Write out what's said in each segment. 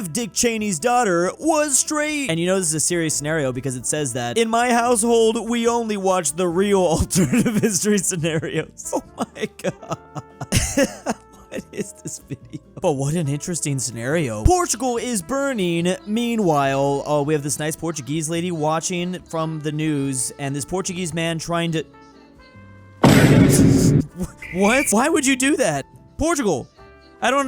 if Dick Cheney's daughter was straight. And you know this is a serious scenario because it says that in my household, we only watch the real alternative history scenarios. Oh my god. What is this video? But what an interesting scenario. Portugal is burning. Meanwhile, we have this nice Portuguese lady watching from the news, and this Portuguese man trying to... What? Why would you do that? Portugal! I don't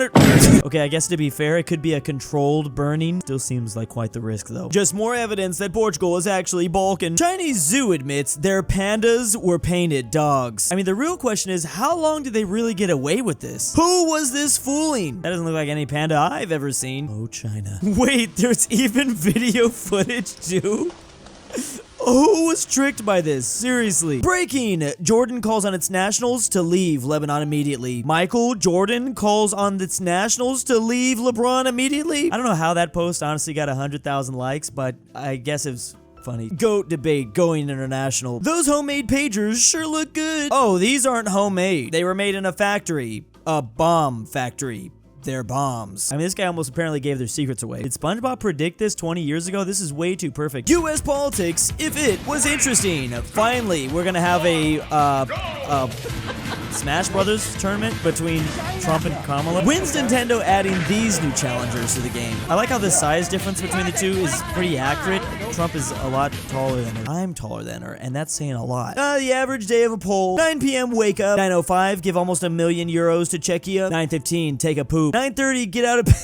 Okay, I guess to be fair, it could be a controlled burning. Still seems like quite the risk, though. Just more evidence that Portugal is actually Balkan. Chinese zoo admits their pandas were painted dogs. I mean, the real question is, how long did they really get away with this? Who was this fooling? That doesn't look like any panda I've ever seen. Oh, China. Wait, there's even video footage, too? Who was tricked by this? Seriously. Breaking! Jordan calls on its nationals to leave Lebanon immediately. Michael Jordan calls on its nationals to leave LeBron immediately. I don't know how that post honestly got 100,000 likes, but I guess it's funny. Goat debate going international. Those homemade pagers sure look good. Oh, these aren't homemade. They were made in a factory. A bomb factory. They're bombs. I mean, this guy almost apparently gave their secrets away. Did SpongeBob predict this 20 years ago? This is way too perfect. U.S. politics, if it was interesting. Finally, we're gonna have a Smash Brothers tournament between Trump and Kamala. When's Nintendo adding these new challengers to the game? I like how the size difference between the two is pretty accurate. Trump is a lot taller than her. I'm taller than her, and that's saying a lot. The average day of a poll. 9 p.m. wake up. 9:05 give almost €1 million to Czechia. 9:15 take a poop. 9:30 get out of bed.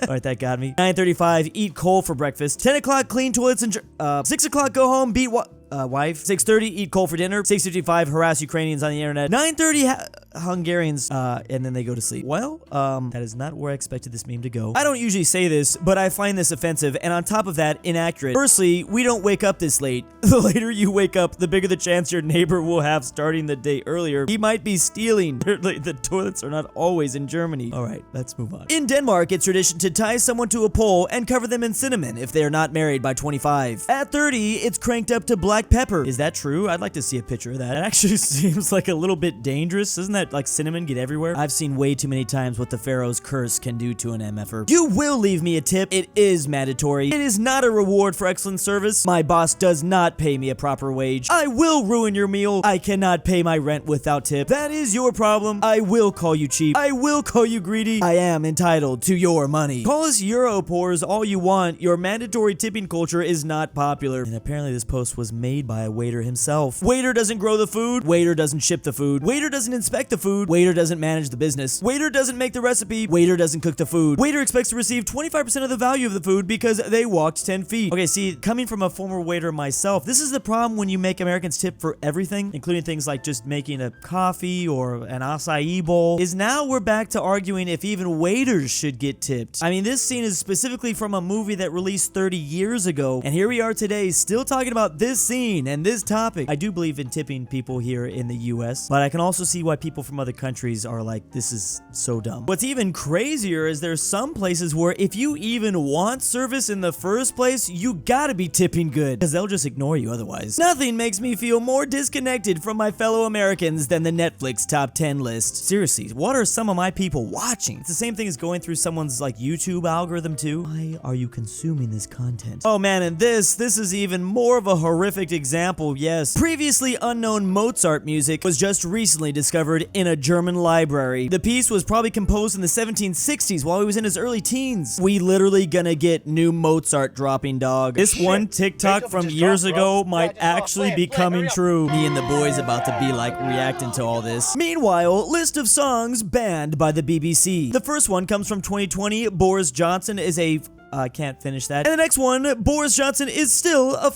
Alright, that got me. 9:35 eat coal for breakfast. 10 o'clock clean toilets and 6 o'clock go home beat wife. 6:30 eat coal for dinner. 6:55 harass Ukrainians on the internet. 9:30 Hungarians and then they go to sleep. Well, that is not where I expected this meme to go. I don't usually say this, but I find this offensive, and on top of that, inaccurate. Firstly, we don't wake up this late. The later you wake up, the bigger the chance your neighbor will have starting the day earlier. He might be stealing. The toilets are not always in Germany. Alright, let's move on. In Denmark, it's tradition to tie someone to a pole and cover them in cinnamon if they are not married by 25. At 30, it's cranked up to black pepper. Is that true? I'd like to see a picture of that. It actually seems like a little bit dangerous. Doesn't that like cinnamon get everywhere? I've seen way too many times what the Pharaoh's curse can do to an MFer. You will leave me a tip. It is mandatory. It is not a reward for excellent service. My boss does not pay me a proper wage. I will ruin your meal. I cannot pay my rent without tip. That is your problem. I will call you cheap. I will call you greedy. I am entitled to your money. Call us Europores all you want. Your mandatory tipping culture is not popular. And apparently this post was made by a waiter himself. Waiter doesn't grow the food. Waiter doesn't ship the food. Waiter doesn't inspect the food. Waiter doesn't manage the business. Waiter doesn't make the recipe. Waiter doesn't cook the food. Waiter expects to receive 25% of the value of the food because they walked 10 feet. Okay, see, coming from a former waiter myself, this is the problem when you make Americans tip for everything, including things like just making a coffee or an acai bowl, is now we're back to arguing if even waiters should get tipped. I mean, this scene is specifically from a movie that released 30 years ago, and here we are today still talking about this scene and this topic. I do believe in tipping people here in the US, but I can also see why people from other countries are like, this is so dumb. What's even crazier is there's some places where if you even want service in the first place, you gotta be tipping good, because they'll just ignore you otherwise. Nothing makes me feel more disconnected from my fellow Americans than the Netflix top 10 list. Seriously, what are some of my people watching? It's the same thing as going through someone's like YouTube algorithm too. Why are you consuming this content? Oh man, and this is even more of a horrific example, yes. Previously unknown Mozart music was just recently discovered in a German library. The piece was probably composed in the 1760s while he was in his early teens. We literally gonna get new Mozart dropping, dog. This one TikTok from years ago might actually be coming true. Me and the boys about to be like reacting to all this. Meanwhile, list of songs banned by the BBC. The first one comes from 2020. Boris Johnson is a I can't finish that. And the next one, Boris Johnson is still a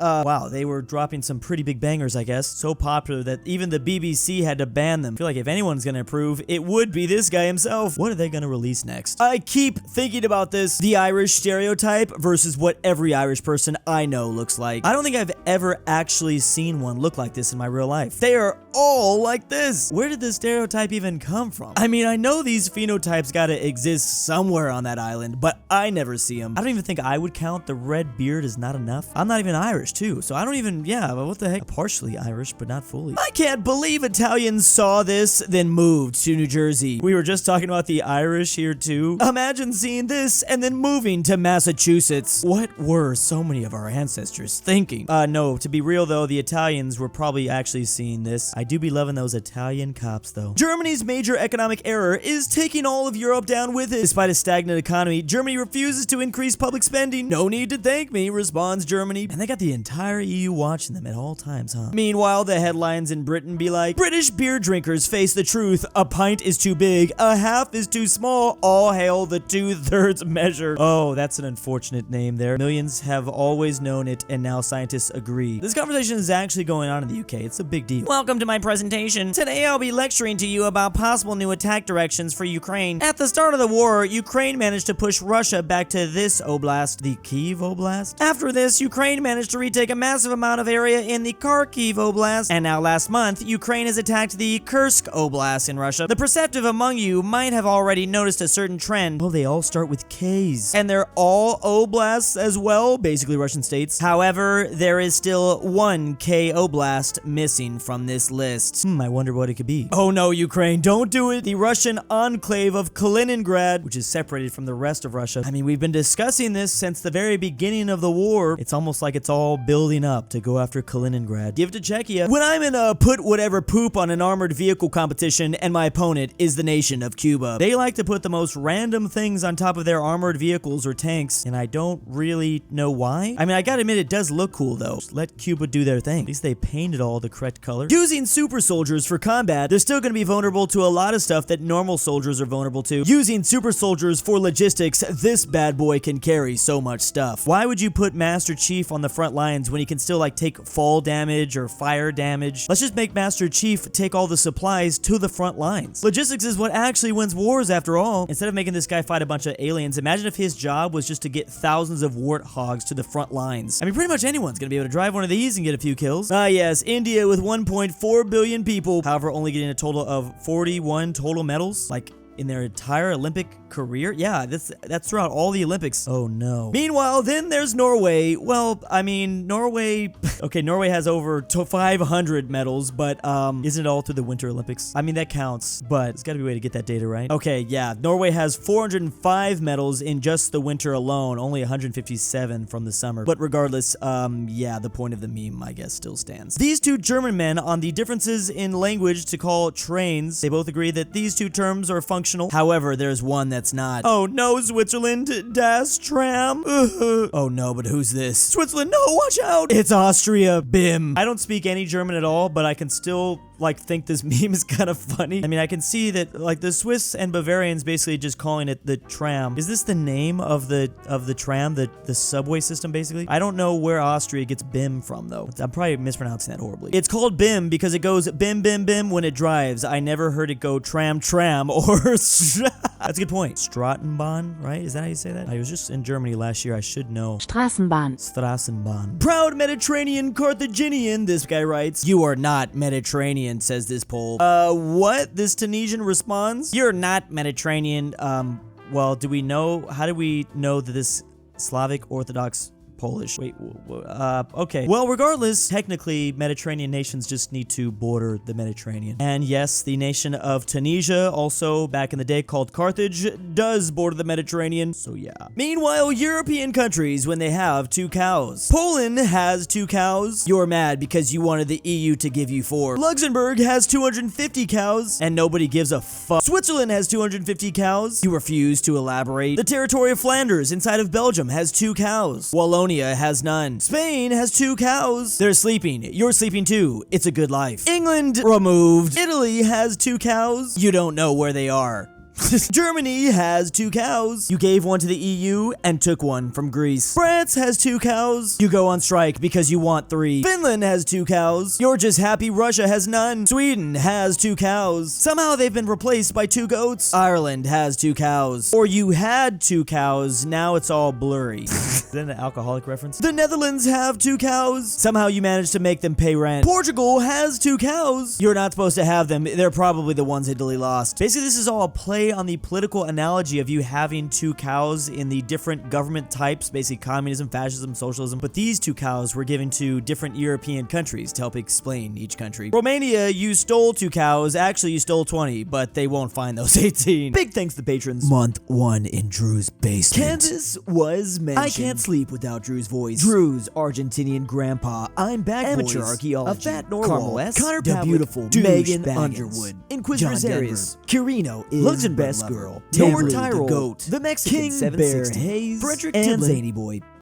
wow, they were dropping some pretty big bangers, I guess. So popular that even the BBC had to ban them. I feel like if anyone's gonna improve, it would be this guy himself. What are they gonna release next? I keep thinking about this. The Irish stereotype versus what every Irish person I know looks like. I don't think I've ever actually seen one look like this in my real life. They are all like this. Where did this stereotype even come from? I mean, I know these phenotypes gotta exist somewhere on that island, but I never never see them. I don't even think I would count the red beard as not enough. I'm not even Irish too, so I don't even, yeah, but what the heck? Partially Irish, but not fully. I can't believe Italians saw this, then moved to New Jersey. We were just talking about the Irish here too. Imagine seeing this and then moving to Massachusetts. What were so many of our ancestors thinking? No, to be real though, the Italians were probably actually seeing this. I do be loving those Italian cops though. Germany's major economic error is taking all of Europe down with it. Despite a stagnant economy, Germany refuses to increase public spending. No need to thank me, responds Germany. And they got the entire EU watching them at all times, huh? Meanwhile, the headlines in Britain be like, British beer drinkers face the truth. A pint is too big, a half is too small. All hail the 2/3 measure. Oh, that's an unfortunate name there. Millions have always known it, and now scientists agree. This conversation is actually going on in the UK. It's a big deal. Welcome to my presentation. Today I'll be lecturing to you about possible new attack directions for Ukraine. At the start of the war, Ukraine managed to push Russia back to this oblast, the Kyiv Oblast. After this, Ukraine managed to retake a massive amount of area in the Kharkiv Oblast, and now last month, Ukraine has attacked the Kursk Oblast in Russia. The perceptive among you might have already noticed a certain trend. Oh, they all start with K's. And they're all oblasts as well, basically Russian states. However, there is still one K Oblast missing from this list. I wonder what it could be. Oh no, Ukraine, don't do it. The Russian enclave of Kaliningrad, which is separated from the rest of Russia. I mean, we've been discussing this since the very beginning of the war. It's almost like it's all building up to go after Kaliningrad. Give it to Czechia. When I'm in a put whatever poop on an armored vehicle competition and my opponent is the nation of Cuba, they like to put the most random things on top of their armored vehicles or tanks, and I don't really know why. I mean, I gotta admit, it does look cool though. Just let Cuba do their thing. At least they painted all the correct color. Using super soldiers for combat, they're still gonna be vulnerable to a lot of stuff that normal soldiers are vulnerable to. Using super soldiers for logistics, this bad boy can carry so much stuff. Why would you put Master Chief on the front lines when he can still like take fall damage or fire damage? Let's just make Master Chief take all the supplies to the front lines. Logistics is what actually wins wars after all. Instead of making this guy fight a bunch of aliens, imagine if his job was just to get thousands of warthogs to the front lines. I mean, pretty much anyone's gonna be able to drive one of these and get a few kills. Ah yes, India with 1.4 billion people, however only getting a total of 41 total medals. Like, in their entire Olympic career? Yeah, that's throughout all the Olympics. Oh no. Meanwhile, then there's Norway. Well, I mean, Norway... Okay, Norway has over 500 medals, but isn't it all through the Winter Olympics? I mean, that counts, but it's gotta be a way to get that data right. Okay, yeah, Norway has 405 medals in just the winter alone, only 157 from the summer. But regardless, yeah, the point of the meme, I guess, still stands. These two German men on the differences in language to call trains, they both agree that these two terms are functional. However, there's one that's not. Oh no, Switzerland, das Tram. Oh no, but who's this? Switzerland, no, watch out. It's Austria, BIM. I don't speak any German at all, but I can still like think this meme is kind of funny. I mean, I can see that like the Swiss and Bavarians basically just calling it the tram. Is this the name of the tram, the subway system basically? I don't know where Austria gets BIM from though. I'm probably mispronouncing that horribly. It's called BIM because it goes bim bim bim when it drives. I never heard it go tram tram or that's a good point. Straßenbahn, right? Is that how you say that? I was just in Germany last year. I should know. Straßenbahn. Straßenbahn. Proud Mediterranean Carthaginian, this guy writes. You are not Mediterranean, says this poll. What? This Tunisian responds. You're not Mediterranean. Well, do we know? How do we know that this Slavic Orthodox Polish. Wait, okay. Well, regardless, technically, Mediterranean nations just need to border the Mediterranean. And yes, the nation of Tunisia, also back in the day called Carthage, does border the Mediterranean, so yeah. Meanwhile, European countries, when they have 2 cows. Poland has 2 cows. You're mad because you wanted the EU to give you 4. Luxembourg has 250 cows, and nobody gives a fuck. Switzerland has 250 cows. You refuse to elaborate. The territory of Flanders, inside of Belgium, has 2 cows. Wallonia has none. Spain has 2 cows. They're sleeping. You're sleeping too. It's a good life. England removed. Italy has 2 cows. You don't know where they are. Germany has 2 cows. You gave one to the EU and took one from Greece. France has 2 cows. You go on strike because you want 3. Finland has 2 cows. You're just happy Russia has none. Sweden has 2 cows. Somehow they've been replaced by 2 goats. Ireland has 2 cows. Or you had 2 cows, now it's all blurry. Is that an alcoholic reference? The Netherlands have 2 cows. Somehow you managed to make them pay rent. Portugal has 2 cows. You're not supposed to have them. They're probably the ones Italy lost. Basically, this is all a play play on the political analogy of you having two cows in the different government types, basically communism, fascism, socialism, but these two cows were given to different European countries to help explain each country. Romania, you stole 2 cows, actually you stole 20, but they won't find those 18. Big thanks to the patrons. Month 1 in Drew's basement. Kansas was mentioned. I can't sleep without Drew's voice. Drew's Argentinian Grandpa. I'm back, Amateur boys. Archaeology. aPhatNarwhal. Carmel S. Connor DaBeautiful-MEGAN-Underwood. InquisitorXarius. KirinoIsBestGirl. Tambre. Tyrol. Goat. The Mexican KingBearHaze. Fredrik and Tibblin. ZaneyBoi.